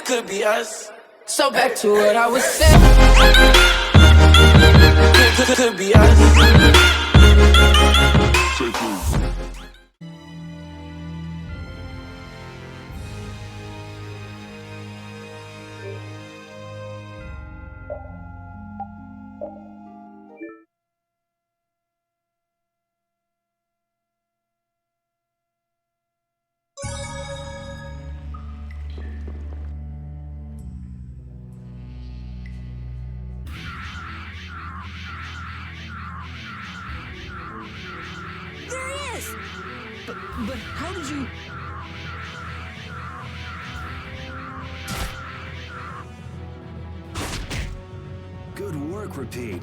this could be us. So back to what I was saying. Could be us. But how did you... Good work, Repeat.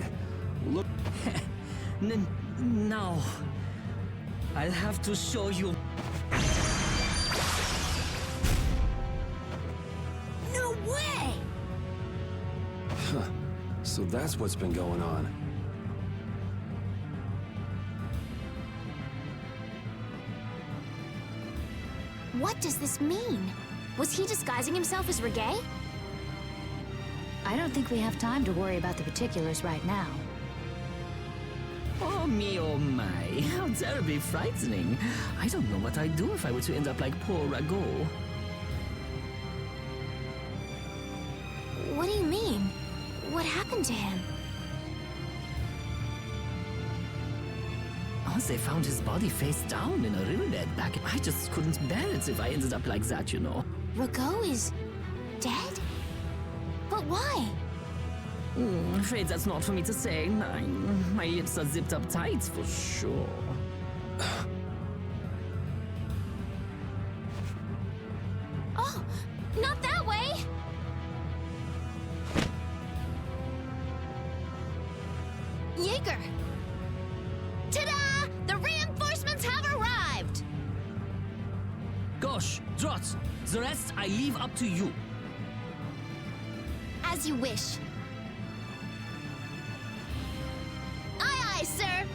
Look... Now... I'll have to show you... No way! Huh. So that's what's been going on. What does this mean? Was he disguising himself as Reggae? I don't think we have time to worry about the particulars right now. Oh me, oh my. How terribly frightening. I don't know what I'd do if I were to end up like poor Rago. What do you mean? What happened to him? Once they found his body face down in a riverbed back, I just couldn't bear it if I ended up like that, you know. Rago is... dead? But why? Afraid that's not for me to say. My lips are zipped up tight, for sure. Oh, not that way! Jaeger! Ta-da! The reinforcements have arrived! Gosh, Drot, the rest I leave up to you. As you wish. Aye, aye, sir!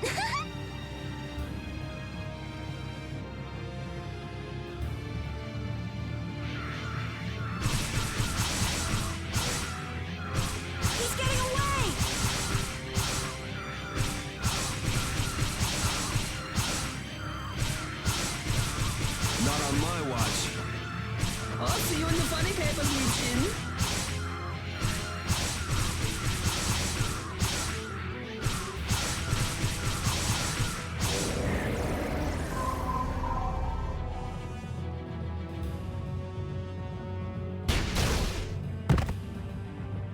He's getting away! Not on my watch. I'll see you in the funny papers, Luchin.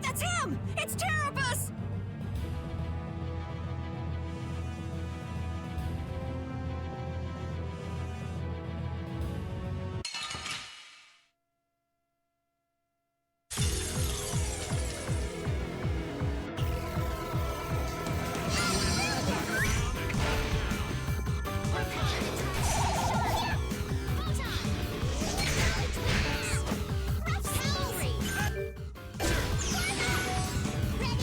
That's him! It's Terrabus! Ready?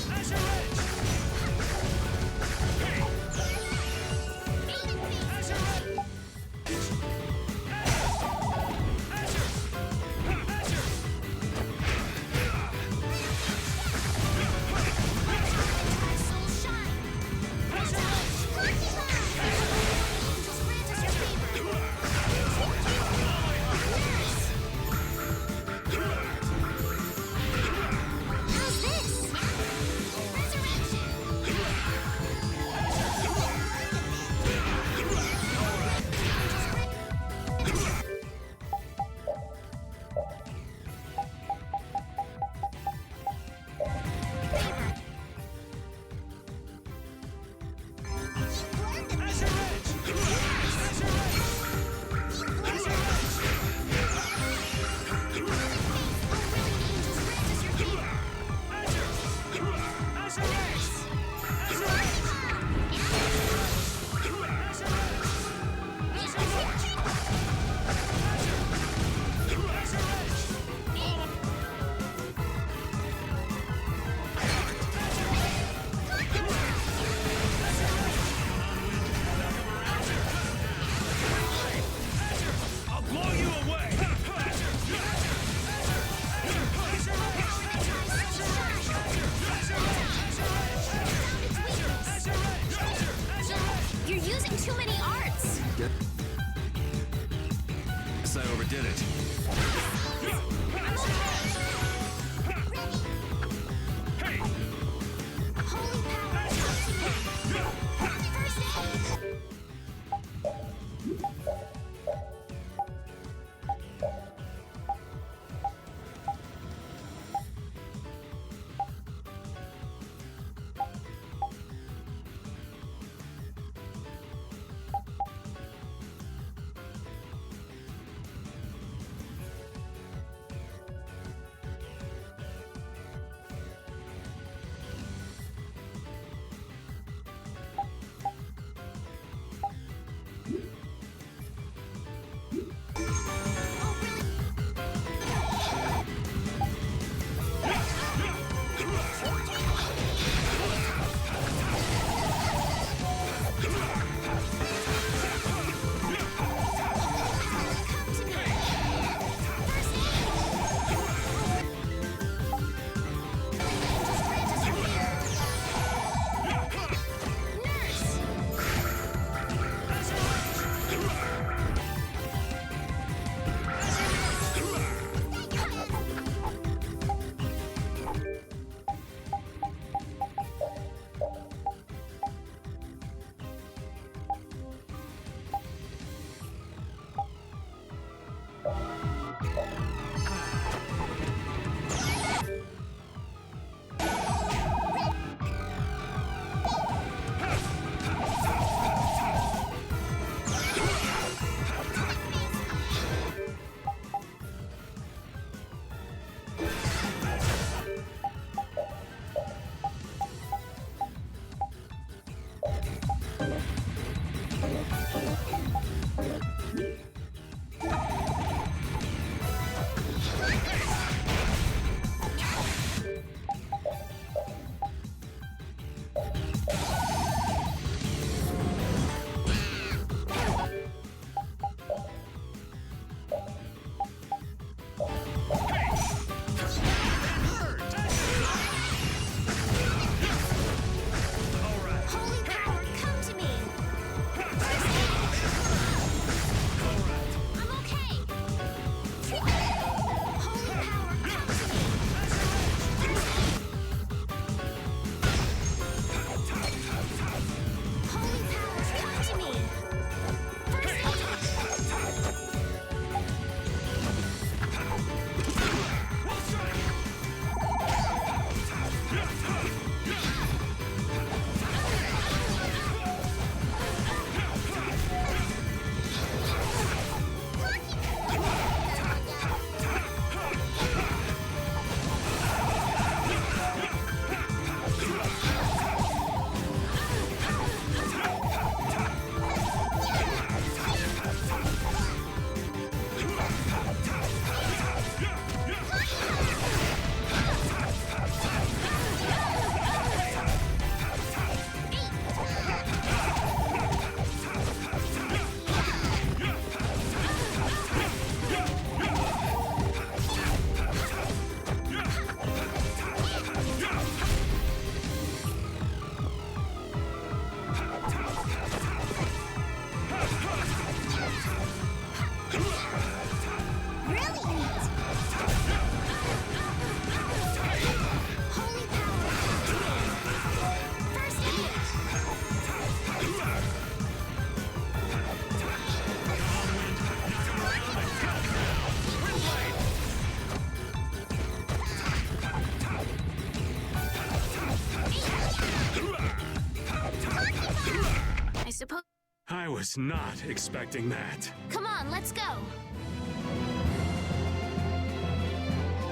was not expecting that. Come on, let's go.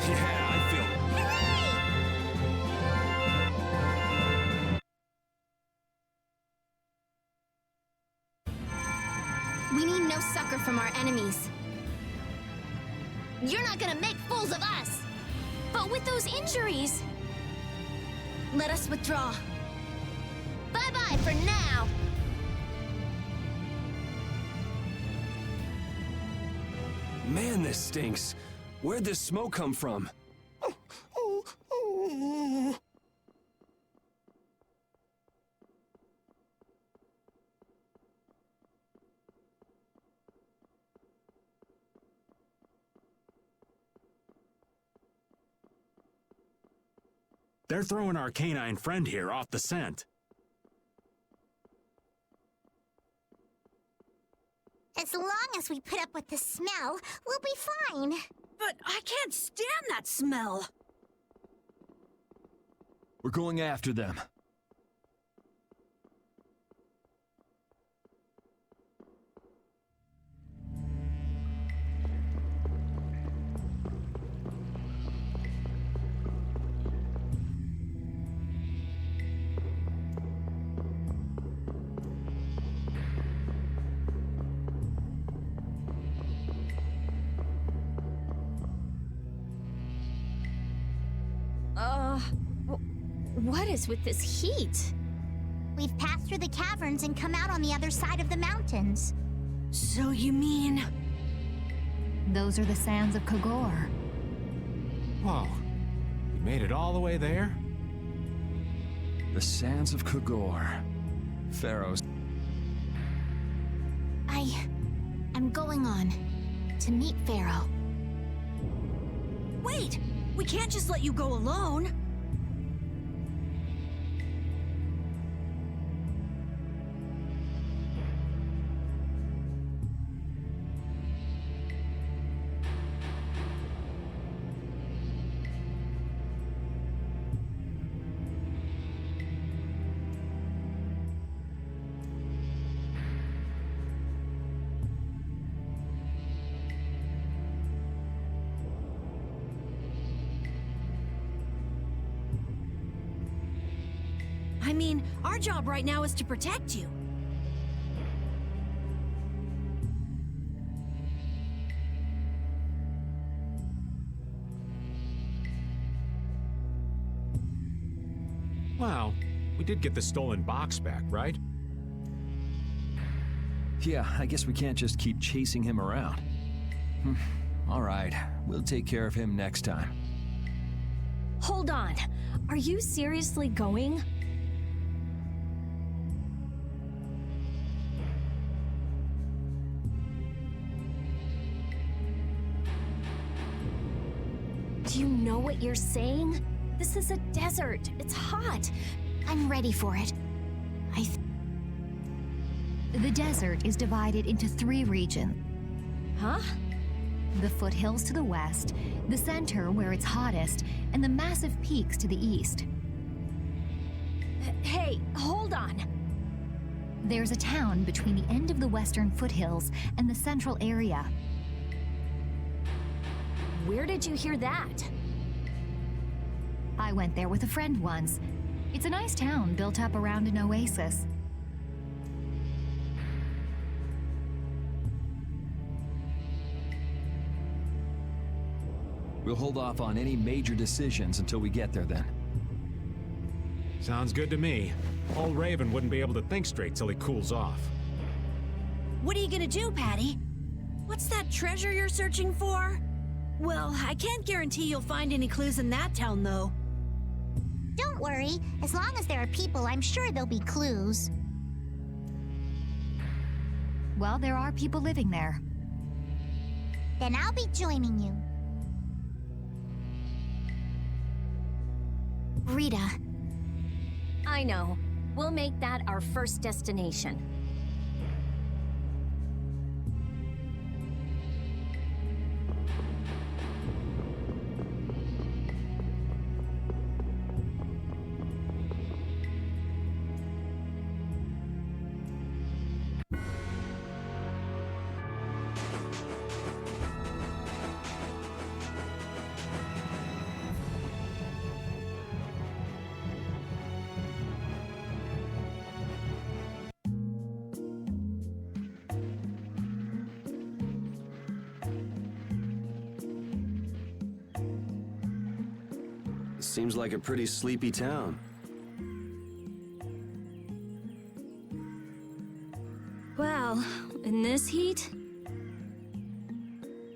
Yeah, I feel... We need no succor from our enemies. You're not gonna make fools of us! But with those injuries... Let us withdraw. Bye-bye for now! Man, this stinks. Where'd this smoke come from? They're throwing our canine friend here off the scent. As long as we put up with the smell, we'll be fine. But I can't stand that smell. We're going after them. What is with this heat? We've passed through the caverns and come out on the other side of the mountains. So you mean... Those are the sands of Kogor. Whoa. You made it all the way there? The sands of Kogor. Pharaoh's... I'm going on to meet Pharaoh. Wait! We can't just let you go alone! I mean, our job right now is to protect you. Well, we did get the stolen box back, right? Yeah, I guess we can't just keep chasing him around. All right, we'll take care of him next time. Hold on. Are you seriously going? Do you know what you're saying? This is a desert. It's hot. I'm ready for it. The desert is divided into 3 regions. Huh? The foothills to the west, the center where it's hottest, and the massive peaks to the east. Hey, hold on. There's a town between the end of the western foothills and the central area. Where did you hear that? I went there with a friend once. It's a nice town built up around an oasis. We'll hold off on any major decisions until we get there then. Sounds good to me. Old Raven wouldn't be able to think straight till he cools off. What are you gonna do, Patty? What's that treasure you're searching for? Well, I can't guarantee you'll find any clues in that town, though. Don't worry. As long as there are people, I'm sure there'll be clues. Well, there are people living there. Then I'll be joining you. Rita. I know. We'll make that our first destination. Seems like a pretty sleepy town. Well, in this heat?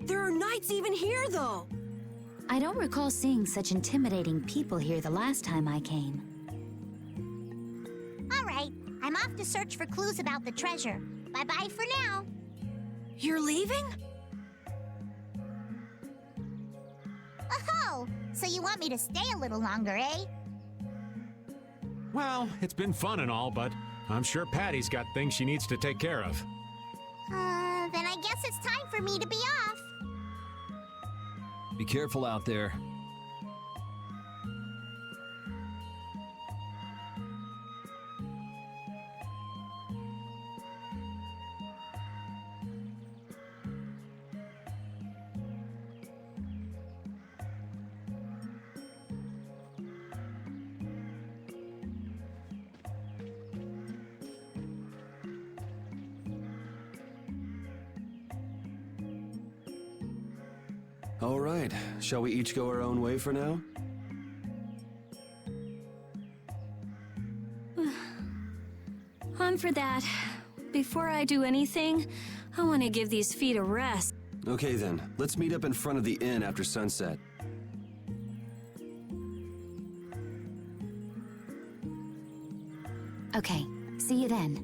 There are knights even here, though! I don't recall seeing such intimidating people here the last time I came. All right, I'm off to search for clues about the treasure. Bye-bye for now. You're leaving? Oh, so you want me to stay a little longer, eh? Well, it's been fun and all, but I'm sure Patty's got things she needs to take care of. Then I guess it's time for me to be off. Be careful out there. All right, shall we each go our own way for now? On for that. Before I do anything, I want to give these feet a rest. Okay then, let's meet up in front of the inn after sunset. Okay, see you then.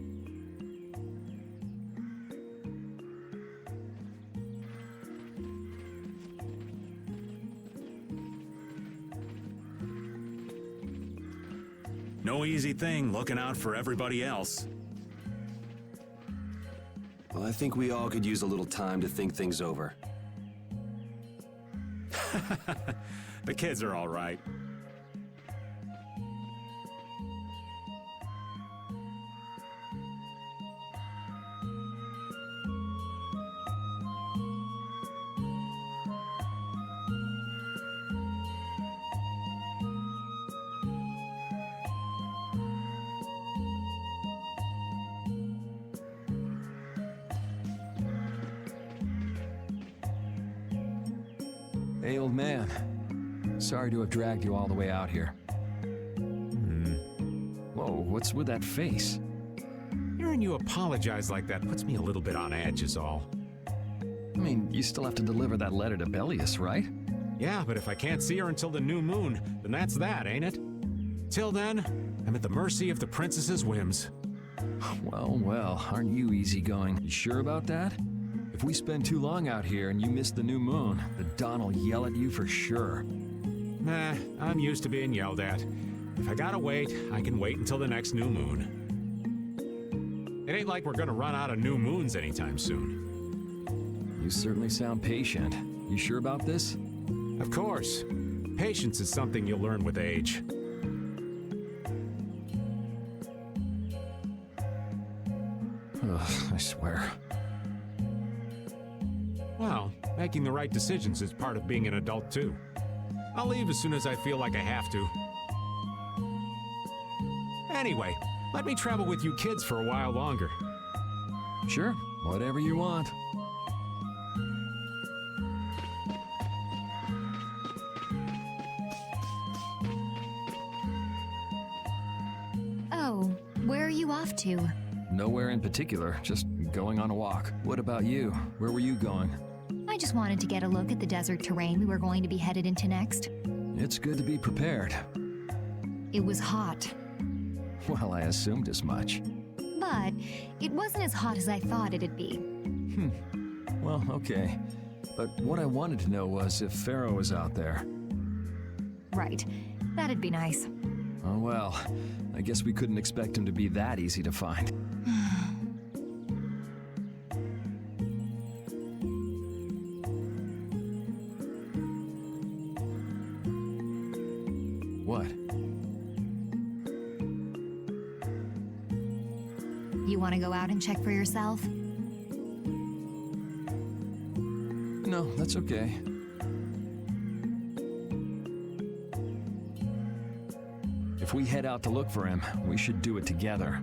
No easy thing looking out for everybody else. Well, I think we all could use a little time to think things over. The kids are all right. Hey, old man. Sorry to have dragged you all the way out here. Whoa, what's with that face? Hearing you apologize like that puts me a little bit on edge is all. I mean, you still have to deliver that letter to Bellius, right? Yeah, but if I can't see her until the new moon, then that's that, ain't it? Till then, I'm at the mercy of the princess's whims. Well, well, aren't you easygoing? You sure about that? If we spend too long out here and you miss the new moon, the Don will yell at you for sure. Nah, I'm used to being yelled at. If I gotta wait, I can wait until the next new moon. It ain't like we're gonna run out of new moons anytime soon. You certainly sound patient. You sure about this? Of course. Patience is something you'll learn with age. Ugh, I swear. Well, making the right decisions is part of being an adult, too. I'll leave as soon as I feel like I have to. Anyway, let me travel with you kids for a while longer. Sure, whatever you want. Oh, where are you off to? Nowhere in particular, just going on a walk. What about you? Where were you going? I just wanted to get a look at the desert terrain we were going to be headed into next. It's good to be prepared. It was hot, Well, I assumed as much. but it wasn't as hot as I thought it'd be. Well, okay. But what I wanted to know was if Pharaoh was out there. Right, that'd be nice. Oh well, I guess we couldn't expect him to be that easy to find. What? You want to go out and check for yourself? No, that's okay. If we head out to look for him, we should do it together.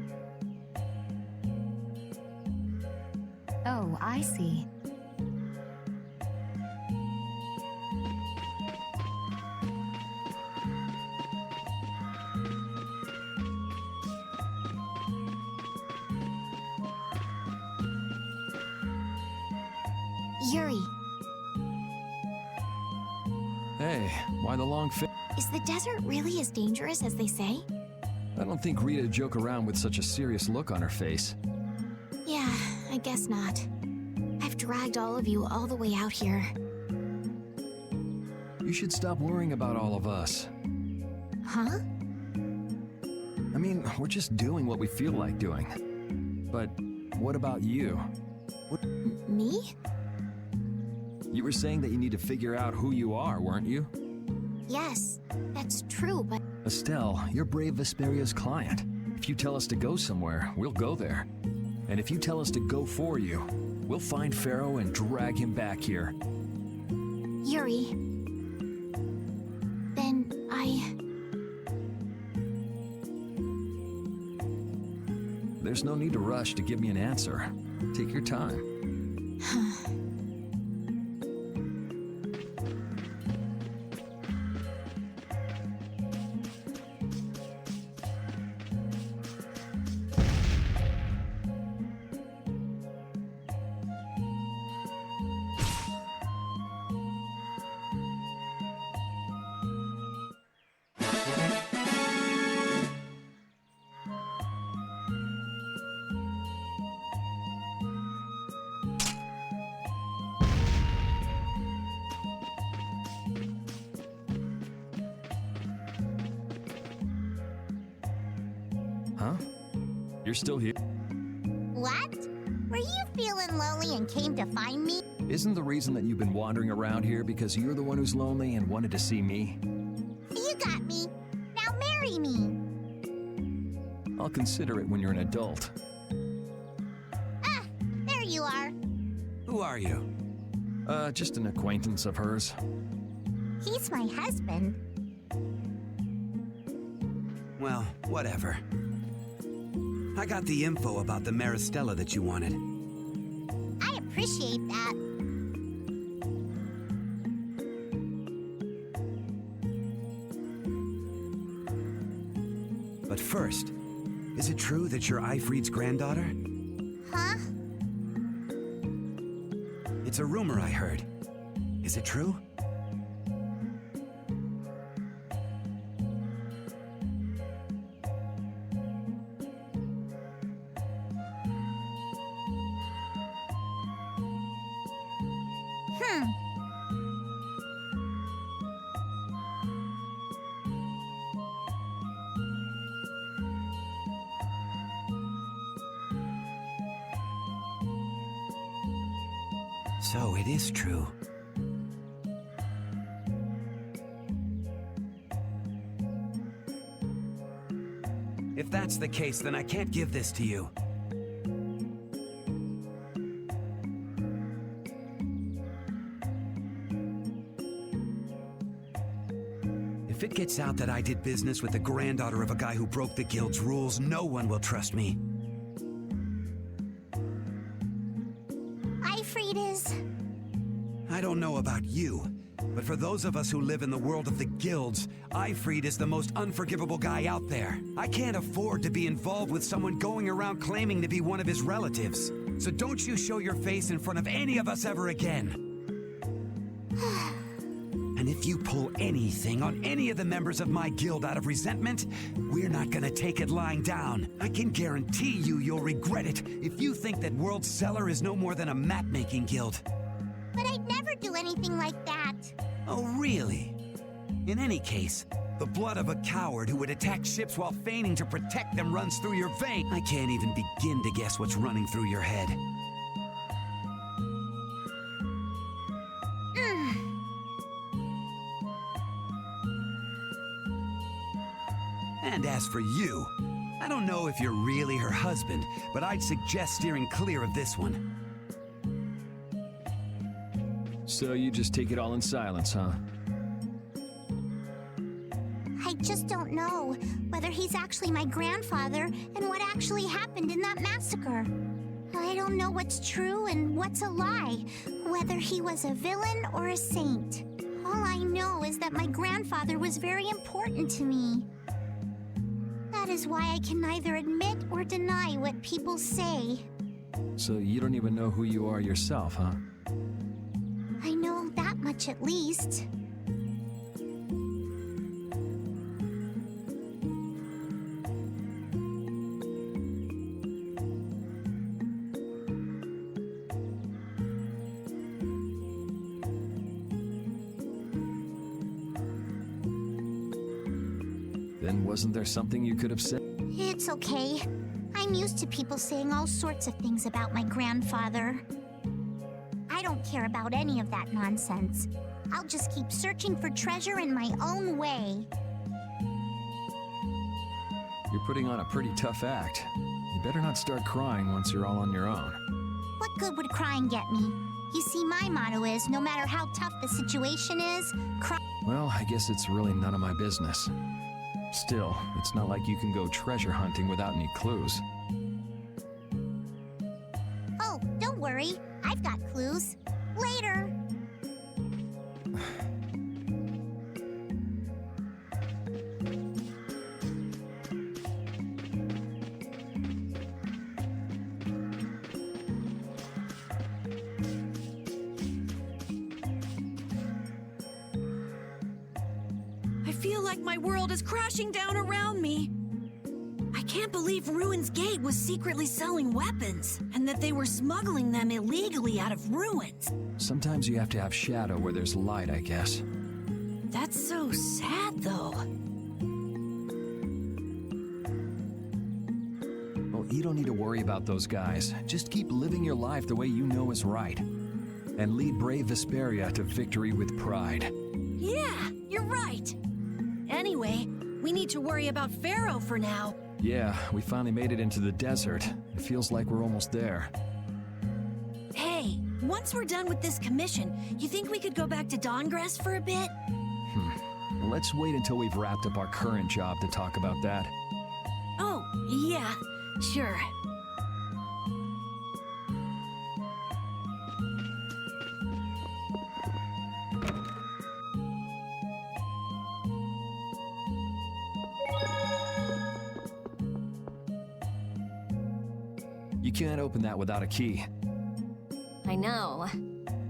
Oh, I see. Yuri, Hey, why the long face? is the desert really as dangerous as they say? I don't think Rita would joke around with such a serious look on her face. Yeah, I guess not. I've dragged all of you all the way out here. You should stop worrying about all of us. Huh? I mean, we're just doing what we feel like doing. But what about you? Me? You were saying that you need to figure out who you are, weren't you? Yes, that's true, but Estelle, you're Brave Vesperia's client. If you tell us to go somewhere, we'll go there. And if you tell us to go for you, we'll find Pharaoh and drag him back here. Yuri, then There's no need to rush to give me an answer. Take your time. Huh? You're still here? What? Were you feeling lonely and came to find me? Isn't the reason that you've been wandering around here because you're the one who's lonely and wanted to see me? You got me. Now marry me. I'll consider it when you're an adult. Ah, there you are. Who are you? Just an acquaintance of hers. He's my husband. Well, whatever. I got the info about the Maristella that you wanted. I appreciate that. But first, is it true that you're Ifrid's granddaughter? Huh? It's a rumor I heard. Is it true? So it is true. If that's the case, then I can't give this to you. If it gets out that I did business with the granddaughter of a guy who broke the guild's rules, no one will trust me. Ifrid is... I don't know about you, but for those of us who live in the world of the guilds, Ifrid is the most unforgivable guy out there. I can't afford to be involved with someone going around claiming to be one of his relatives. So don't you show your face in front of any of us ever again. And if you pull anything on any of the members of my guild out of resentment, we're not gonna take it lying down. I can guarantee you'll regret it if you think that World Cellar is no more than a map-making guild. But I'd never do anything like that. Oh, really? In any case, the blood of a coward who would attack ships while feigning to protect them runs through your veins. I can't even begin to guess what's running through your head. And as for you, I don't know if you're really her husband, but I'd suggest steering clear of this one. So you just take it all in silence, huh? I just don't know whether he's actually my grandfather and what actually happened in that massacre. I don't know what's true and what's a lie, whether he was a villain or a saint. All I know is that my grandfather was very important to me. That is why I can neither admit or deny what people say. So you don't even know who you are yourself, huh? I know that much at least. Then wasn't there something you could have said? It's okay. I'm used to people saying all sorts of things about my grandfather. I don't care about any of that nonsense. I'll just keep searching for treasure in my own way. You're putting on a pretty tough act. You better not start crying once you're all on your own. What good would crying get me? You see, my motto is, no matter how tough the situation is, cry. Well, I guess it's really none of my business. Still, it's not like you can go treasure hunting without any clues. Oh, don't worry. I've got clues. Later. I feel like my world is crashing down around me. I can't believe Ruin's Gate was secretly selling weapons, and that they were smuggling them illegally out of ruins. Sometimes you have to have shadow where there's light, I guess. That's so sad, though. Well, you don't need to worry about those guys. Just keep living your life the way you know is right. And lead brave Vesperia to victory with pride. Yeah, you're right. Anyway, we need to worry about Pharaoh for now. Yeah, we finally made it into the desert. It feels like we're almost there. Hey, once we're done with this commission, you think we could go back to Dawngrass for a bit? Let's wait until we've wrapped up our current job to talk about that. Oh, yeah, sure. You can't open that without a key. I know.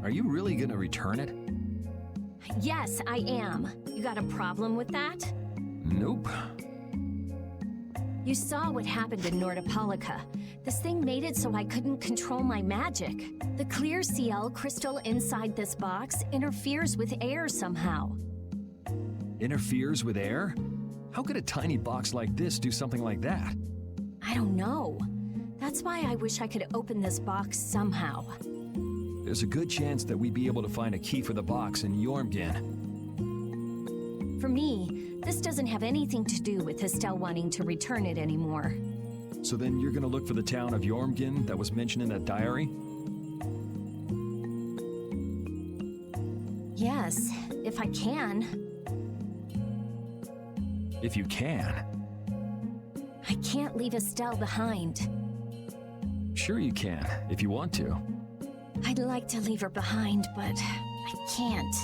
Are you really gonna return it? Yes, I am. You got a problem with that? Nope. You saw what happened in Nordopolica. This thing made it so I couldn't control my magic. The clear CL crystal inside this box interferes with air somehow. Interferes with air? How could a tiny box like this do something like that? I don't know. That's why I wish I could open this box somehow. There's a good chance that we'd be able to find a key for the box in Jormungand. For me, this doesn't have anything to do with Estelle wanting to return it anymore. So then you're gonna look for the town of Jormungand that was mentioned in that diary? Yes, if I can. If you can. I can't leave Estelle behind. Sure you can, if you want to. I'd like to leave her behind, but I can't.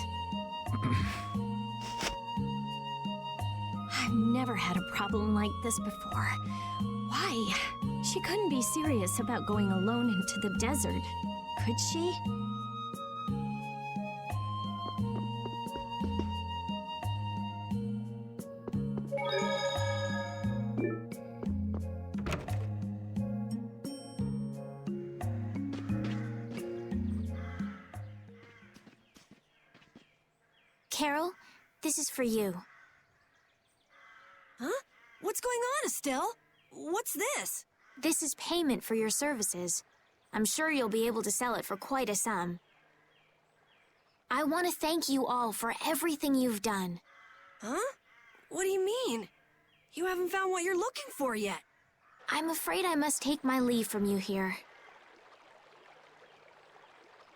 I've never had a problem like this before. Why? She couldn't be serious about going alone into the desert, could she? Carol, this is for you. Huh? What's going on, Estelle? What's this? This is payment for your services. I'm sure you'll be able to sell it for quite a sum. I want to thank you all for everything you've done. Huh? What do you mean? You haven't found what you're looking for yet. I'm afraid I must take my leave from you here.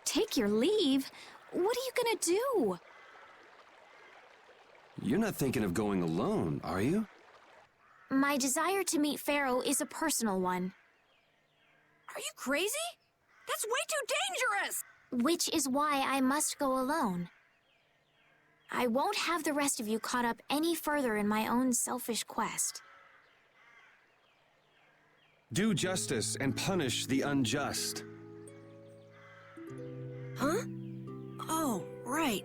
Take your leave? What are you gonna do? You're not thinking of going alone, are you? My desire to meet Pharaoh is a personal one. Are you crazy? That's way too dangerous! Which is why I must go alone. I won't have the rest of you caught up any further in my own selfish quest. Do justice and punish the unjust. Huh? Oh, right.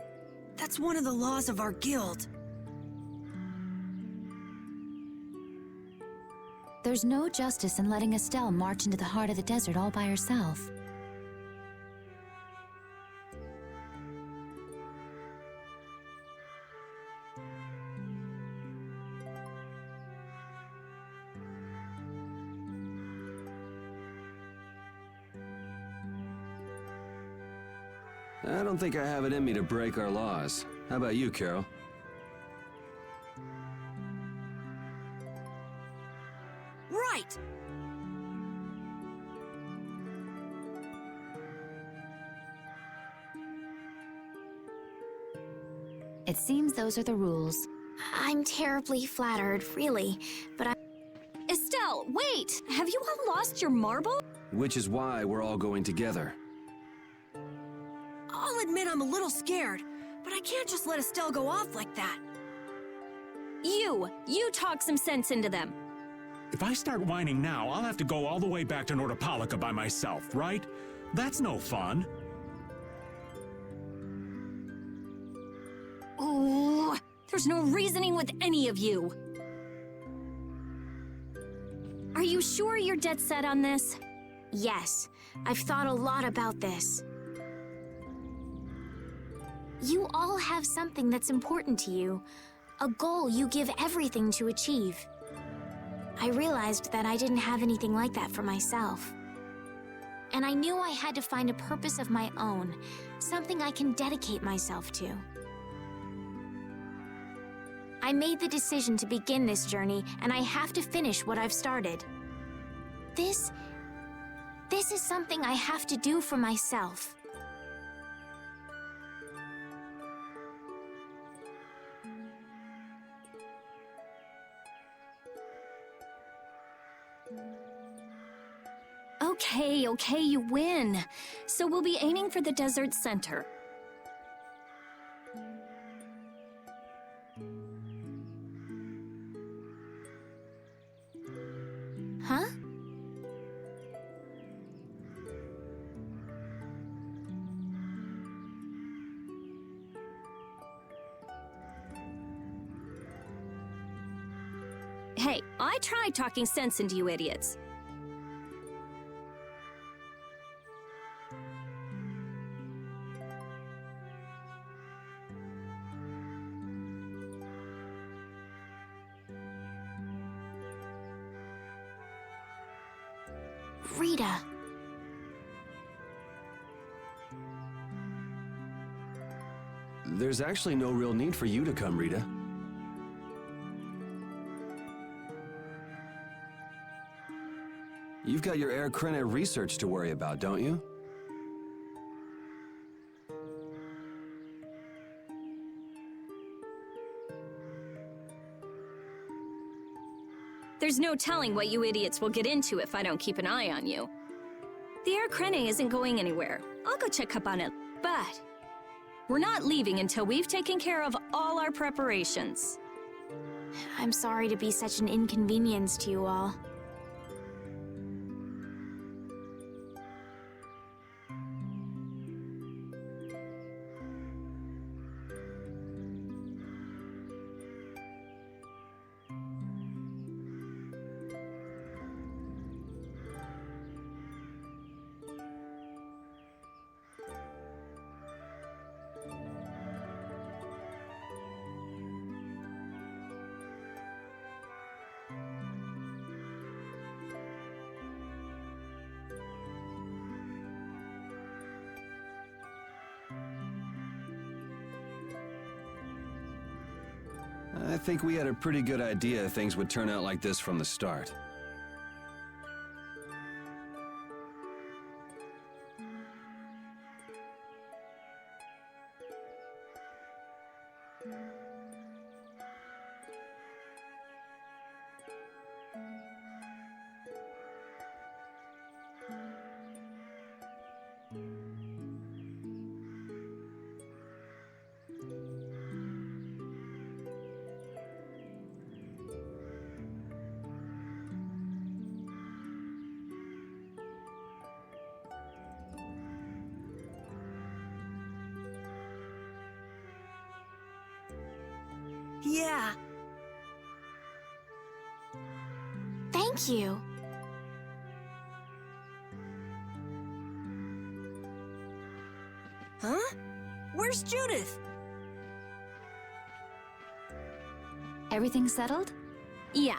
That's one of the laws of our guild. There's no justice in letting Estelle march into the heart of the desert all by herself. I don't think I have it in me to break our laws. How about you, Carol? Right! It seems those are the rules. I'm terribly flattered, really, but Estelle, wait! Have you all lost your marble? Which is why we're all going together. I'll admit I'm a little scared, but I can't just let Estelle go off like that. You talk some sense into them. If I start whining now, I'll have to go all the way back to Nordopolica by myself, right? That's no fun. Ooh, there's no reasoning with any of you. Are you sure you're dead set on this? yes, I've thought a lot about this. You all have something that's important to you, a goal you give everything to achieve. I realized that I didn't have anything like that for myself. And I knew I had to find a purpose of my own, something I can dedicate myself to. I made the decision to begin this journey, and I have to finish what I've started. This is something I have to do for myself. Okay, you win. So we'll be aiming for the desert center. Huh? Hey, I tried talking sense into you idiots. Rita. There's actually no real need for you to come, Rita. You've got your Air Krena research to worry about, don't you? There's no telling what you idiots will get into if I don't keep an eye on you. The Air Krena isn't going anywhere. I'll go check up on it, but we're not leaving until we've taken care of all our preparations. I'm sorry to be such an inconvenience to you all. I think we had a pretty good idea things would turn out like this from the start. Yeah. Thank you. Huh? Where's Judith? Everything settled? Yeah.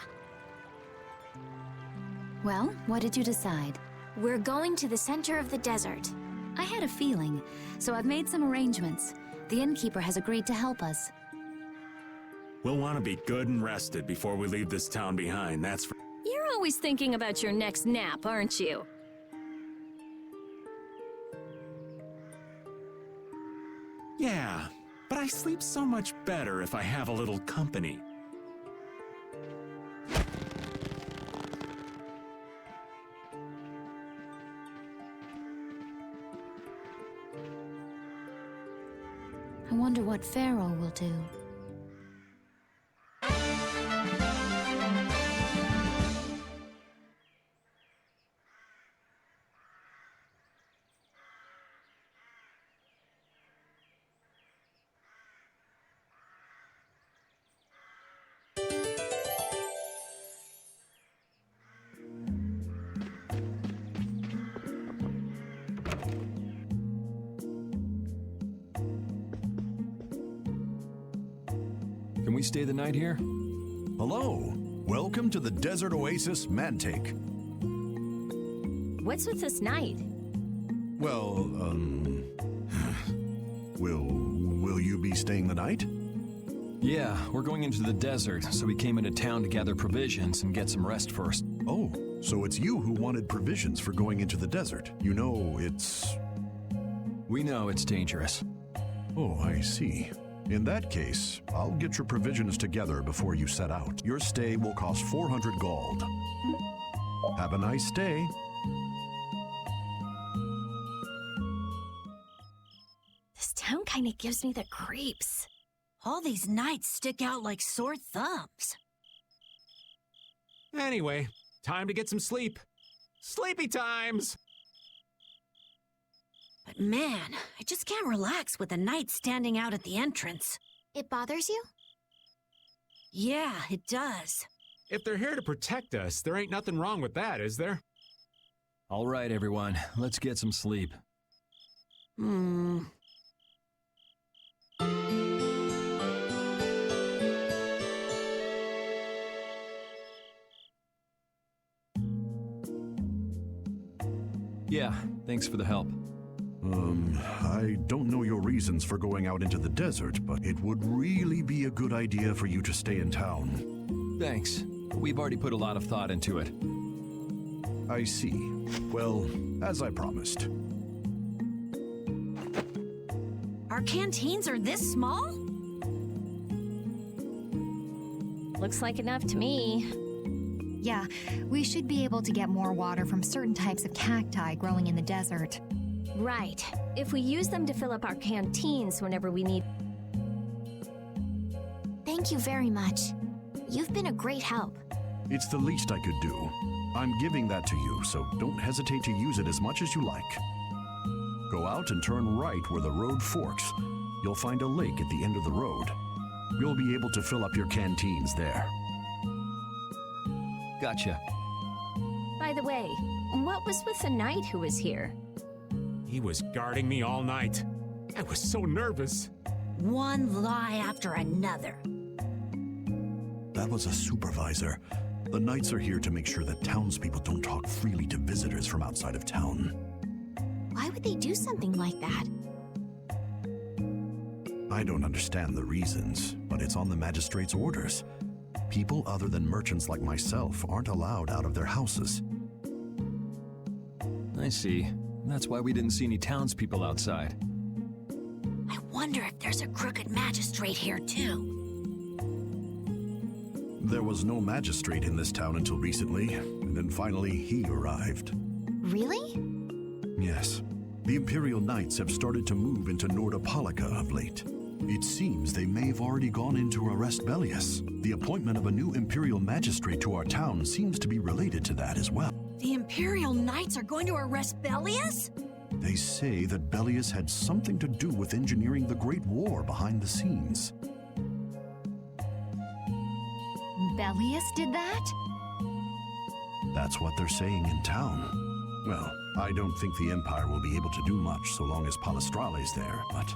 Well, what did you decide? We're going to the center of the desert. I had a feeling, so I've made some arrangements. The innkeeper has agreed to help us. We'll want to be good and rested before we leave this town behind, that's for... You're always thinking about your next nap, aren't you? Yeah, but I sleep so much better if I have a little company. I wonder what Pharaoh will do. Can we stay the night here? Hello. Welcome to the Desert Oasis Mantake. What's with this night? Well, will you be staying the night? Yeah, we're going into the desert, so we came into town to gather provisions and get some rest first. Oh, so it's you who wanted provisions for going into the desert. You know, it's... We know it's dangerous. Oh, I see. In that case, I'll get your provisions together before you set out. Your stay will cost 400 gold. Have a nice day. This town kind of gives me the creeps. All these nights stick out like sore thumbs. Anyway, time to get some sleep. Sleepy times! But man, I just can't relax with the knight standing out at the entrance. It bothers you? Yeah, it does. If they're here to protect us, there ain't nothing wrong with that, is there? All right, everyone, let's get some sleep. Yeah, thanks for the help. I don't know your reasons for going out into the desert, but it would really be a good idea for you to stay in town. Thanks. We've already put a lot of thought into it. I see. Well, as I promised. Our canteens are this small? Looks like enough to me. Yeah, we should be able to get more water from certain types of cacti growing in the desert. Right. If we use them to fill up our canteens whenever we need... Thank you very much. You've been a great help. It's the least I could do. I'm giving that to you, so don't hesitate to use it as much as you like. Go out and turn right where the road forks. You'll find a lake at the end of the road. You'll be able to fill up your canteens there. Gotcha. By the way, what was with the knight who was here? He was guarding me all night. I was so nervous. One lie after another. That was a supervisor. The knights are here to make sure that townspeople don't talk freely to visitors from outside of town. Why would they do something like that? I don't understand the reasons, but it's on the magistrate's orders. People other than merchants like myself aren't allowed out of their houses. I see. That's why we didn't see any townspeople outside. I wonder if there's a crooked magistrate here too. There was no magistrate in this town until recently, and then finally he arrived. Really? Yes. The Imperial Knights have started to move into Nordopolica of late. It seems they may have already gone in to arrest Bellius. The appointment of a new Imperial Magistrate to our town seems to be related to that as well. The Imperial Knights are going to arrest Bellius? They say that Bellius had something to do with engineering the Great War behind the scenes. Belius did that? That's what they're saying in town. Well, I don't think the Empire will be able to do much so long as Palestrale's there, but...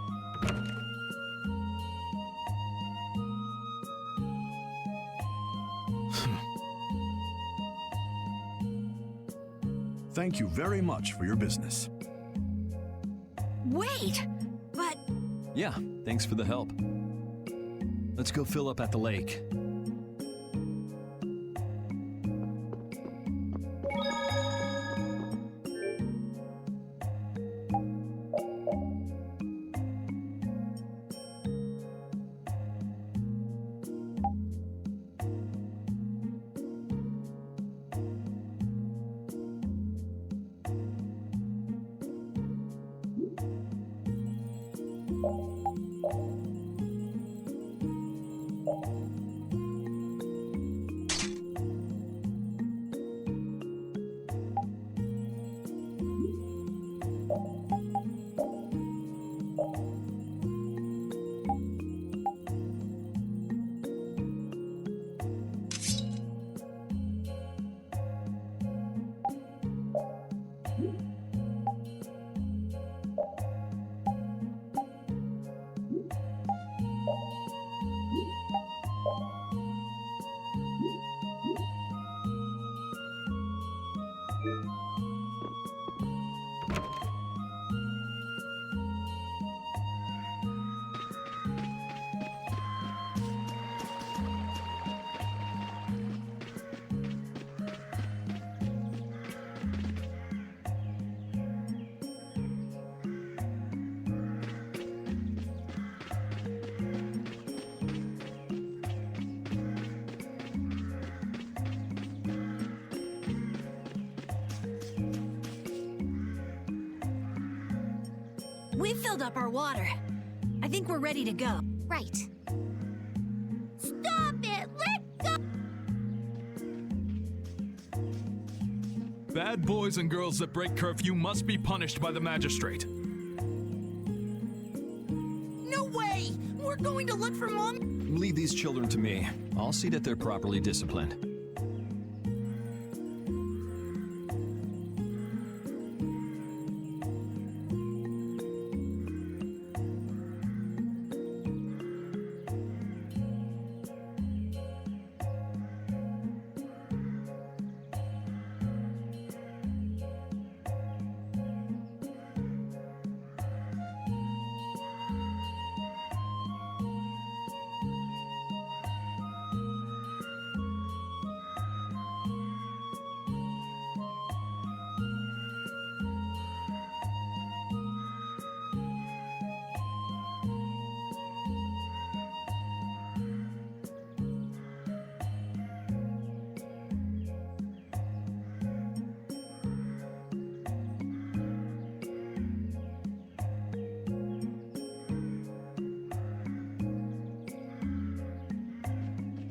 Thank you very much for your business. Wait! But... Yeah, thanks for the help. Let's go fill up at the lake. We've filled up our water. I think we're ready to go. Right. Stop it! Let go! Bad boys and girls that break curfew must be punished by the magistrate. No way! We're going to look for Mom. Leave these children to me. I'll see that they're properly disciplined.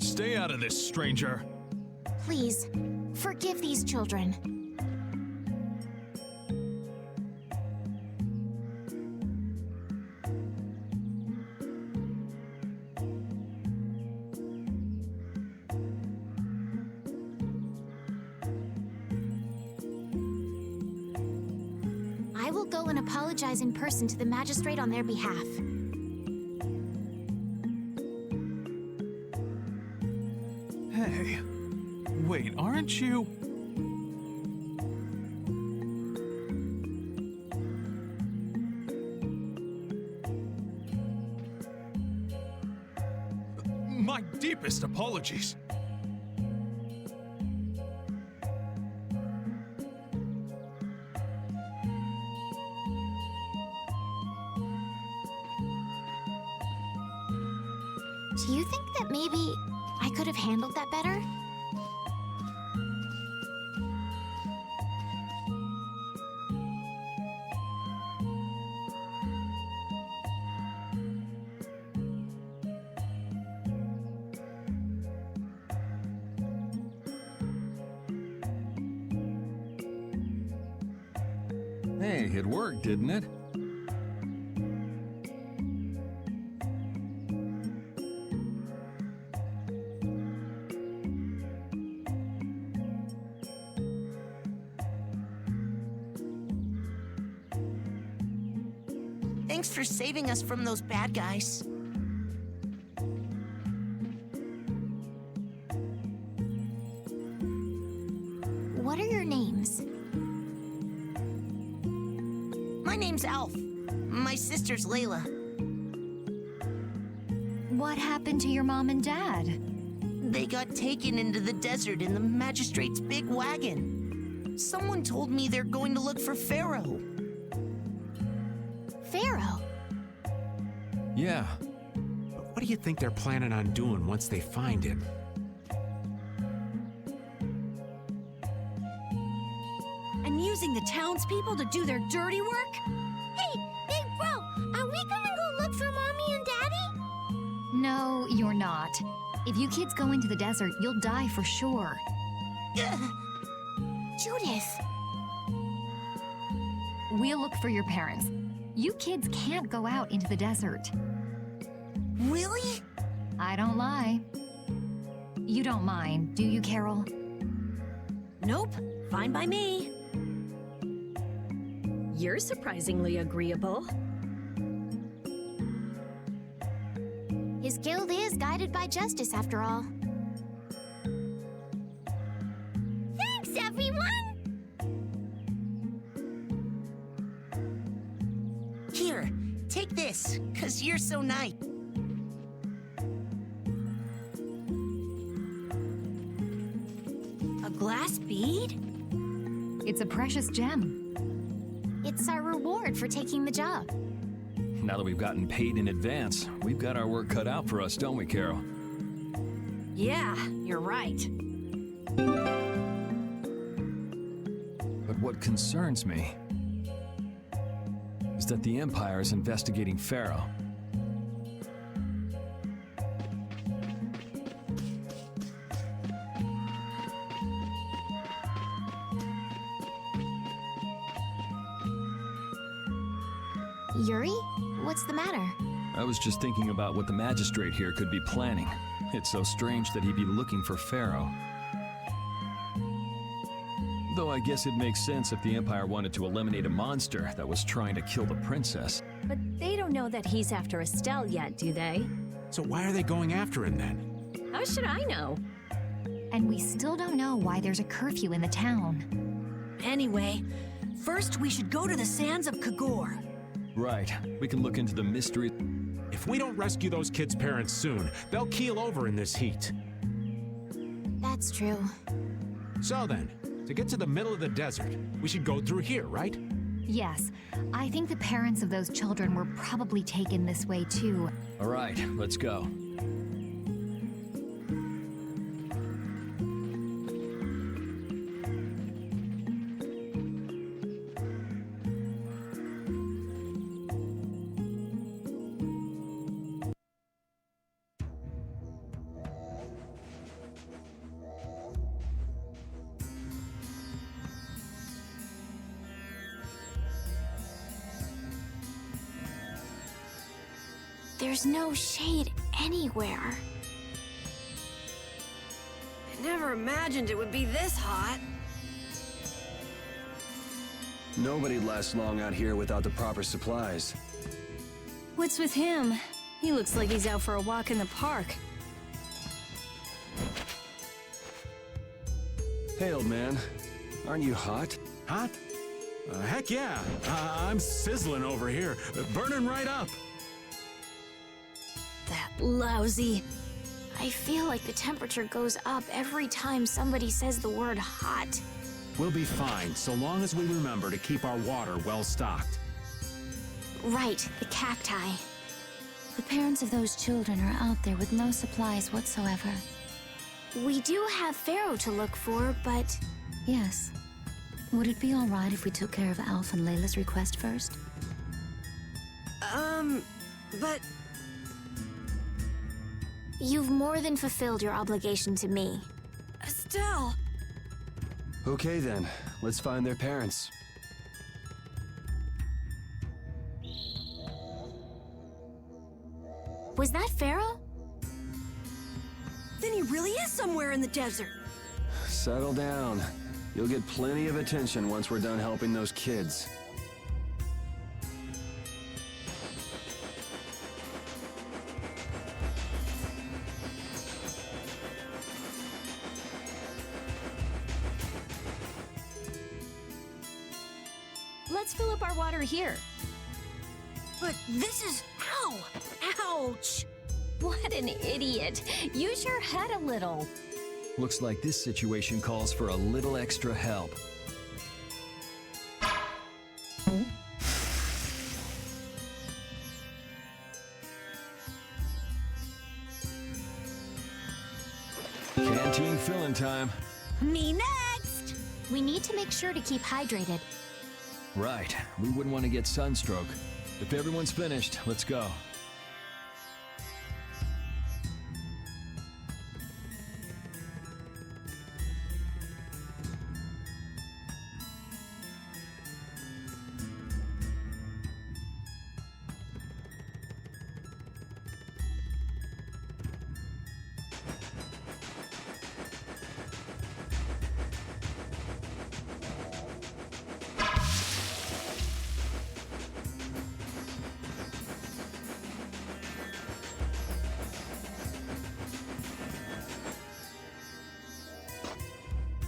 Stay out of this, stranger. Please, forgive these children. I will go and apologize in person to the magistrate on their behalf. Hey, wait, aren't you? My deepest apologies. Do you think that maybe I could have handled that better? Hey, it worked, didn't it? Thanks for saving us from those bad guys. What are your names? My name's Alf. My sister's Layla. What happened to your mom and dad? They got taken into the desert in the magistrate's big wagon. Someone told me they're going to look for Pharaoh. Pharaoh? Yeah. But what do you think they're planning on doing once they find him? And using the townspeople to do their dirty work? Hey, big bro, are we gonna go look for Mommy and Daddy? No, you're not. If you kids go into the desert, you'll die for sure. Judith! We'll look for your parents. You kids can't go out into the desert. Really? I don't lie. You don't mind, do you, Carol? Nope, fine by me. You're surprisingly agreeable. His guild is guided by justice, after all. Thanks, everyone! Here, take this, 'cause you're so nice. A glass bead? It's a precious gem. It's our reward for taking the job. Now that we've gotten paid in advance, we've got our work cut out for us, don't we, Carol? Yeah, you're right. But what concerns me is that the Empire is investigating Pharaoh. Yuri? What's the matter? I was just thinking about what the magistrate here could be planning. It's so strange that he'd be looking for Pharaoh. Though I guess it makes sense if the Empire wanted to eliminate a monster that was trying to kill the princess. But they don't know that he's after Estelle yet, do they? So why are they going after him then? How should I know? And we still don't know why there's a curfew in the town. Anyway, first we should go to the sands of Kagor. Right. We can look into the mystery. If we don't rescue those kids' parents soon, they'll keel over in this heat. That's true. So then, to get to the middle of the desert, we should go through here, right? Yes, I think the parents of those children were probably taken this way too. All right, let's go. There's no shade anywhere. I never imagined it would be this hot. Nobody'd last long out here without the proper supplies. What's with him? He looks like he's out for a walk in the park. Hey, old man. Aren't you hot? Hot? Heck yeah. I'm sizzling over here. Burning right up. That lousy. I feel like the temperature goes up every time somebody says the word hot. We'll be fine, so long as we remember to keep our water well stocked. Right, the cacti. The parents of those children are out there with no supplies whatsoever. We do have Pharaoh to look for, but... Yes. Would it be all right if we took care of Alf and Layla's request first? But... You've more than fulfilled your obligation to me. Estelle! Okay then, let's find their parents. Was that Pharaoh? Then he really is somewhere in the desert. Settle down. You'll get plenty of attention once we're done helping those kids. let's fill up our water here. But this is... Ow! Ouch! What an idiot. Use your head a little. Looks like this situation calls for a little extra help. Canteen filling time. Me next! We need to make sure to keep hydrated. Right, we wouldn't want to get sunstroke. If everyone's finished, let's go.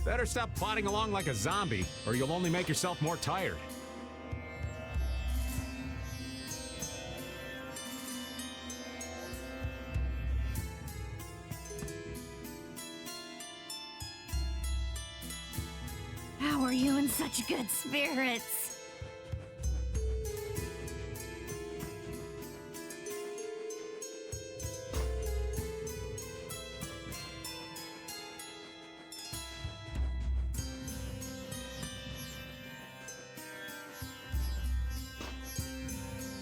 Better stop plodding along like a zombie, or you'll only make yourself more tired. How are you in such good spirits?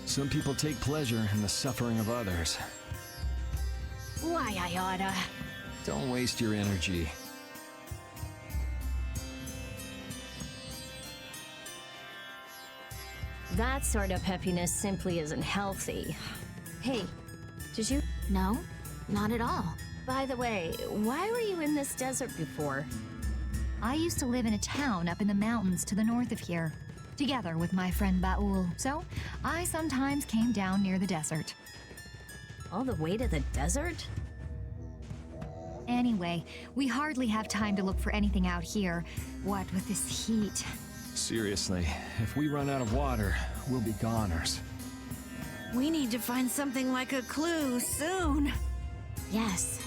Some people take pleasure in the suffering of others. Why, I oughta. Don't waste your energy. That sort of peppiness simply isn't healthy. Hey, did you? No, not at all. By the way, why were you in this desert before? I used to live in a town up in the mountains to the north of here, together with my friend Baul. So, I sometimes came down near the desert. All the way to the desert? Anyway, we hardly have time to look for anything out here. What with this heat? Seriously, if we run out of water, we'll be goners. We need to find something like a clue soon. Yes.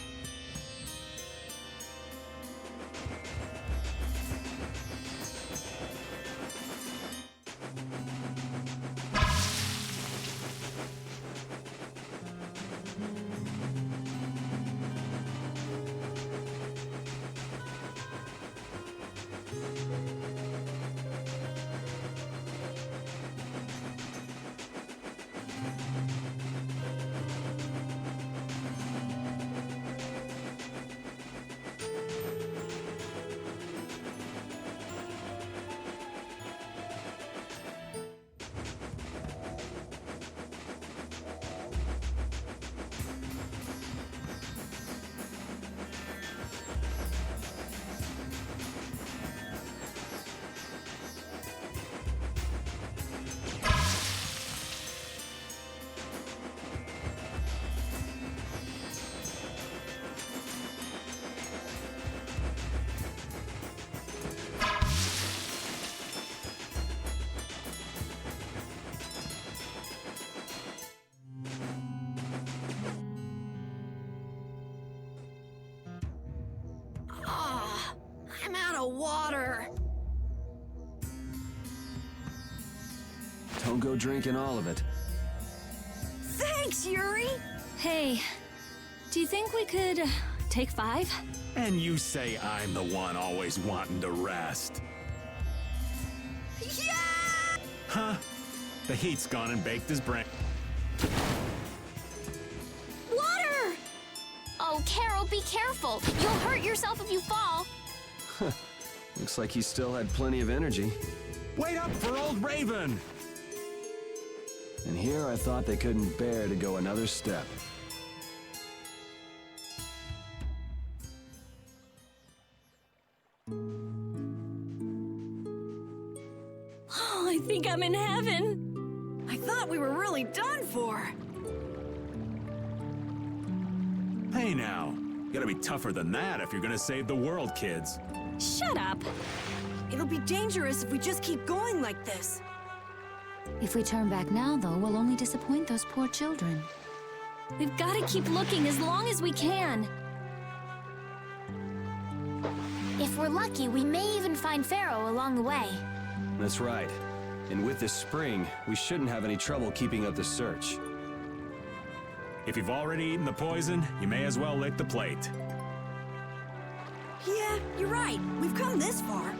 I'm out of water. Don't go drinking all of it. Thanks, Yuri. Hey, do you think we could take 5? And you say I'm the one always wanting to rest. Yeah! Huh? The heat's gone and baked his brain. Water! Oh, Carol, be careful. You'll hurt yourself if you fall. Looks like he still had plenty of energy. Wait up for old Raven! And here I thought they couldn't bear to go another step. Oh, I think I'm in heaven. I thought we were really done for. Hey now, you gotta be tougher than that if you're gonna save the world, kids. Shut up. It'll be dangerous if we just keep going like this. If we turn back now, though, we'll only disappoint those poor children. We've got to keep looking as long as we can. If we're lucky, we may even find Pharaoh along the way. That's right. And with this spring, we shouldn't have any trouble keeping up the search. If you've already eaten the poison, you may as well lick the plate. Yeah, you're right. We've come this far.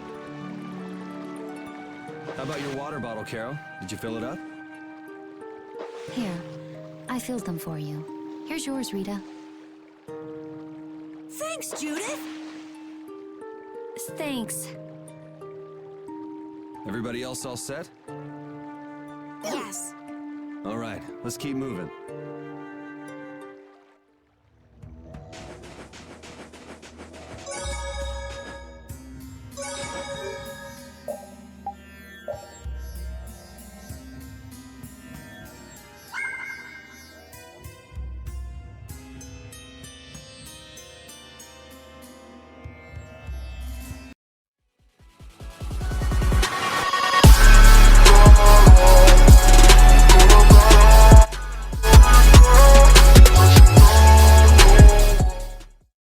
How about your water bottle, Carol? Did you fill it up? Here, I filled them for you. Here's yours, Rita. Thanks, Judith! Thanks. Everybody else all set? Yes. All right, let's keep moving.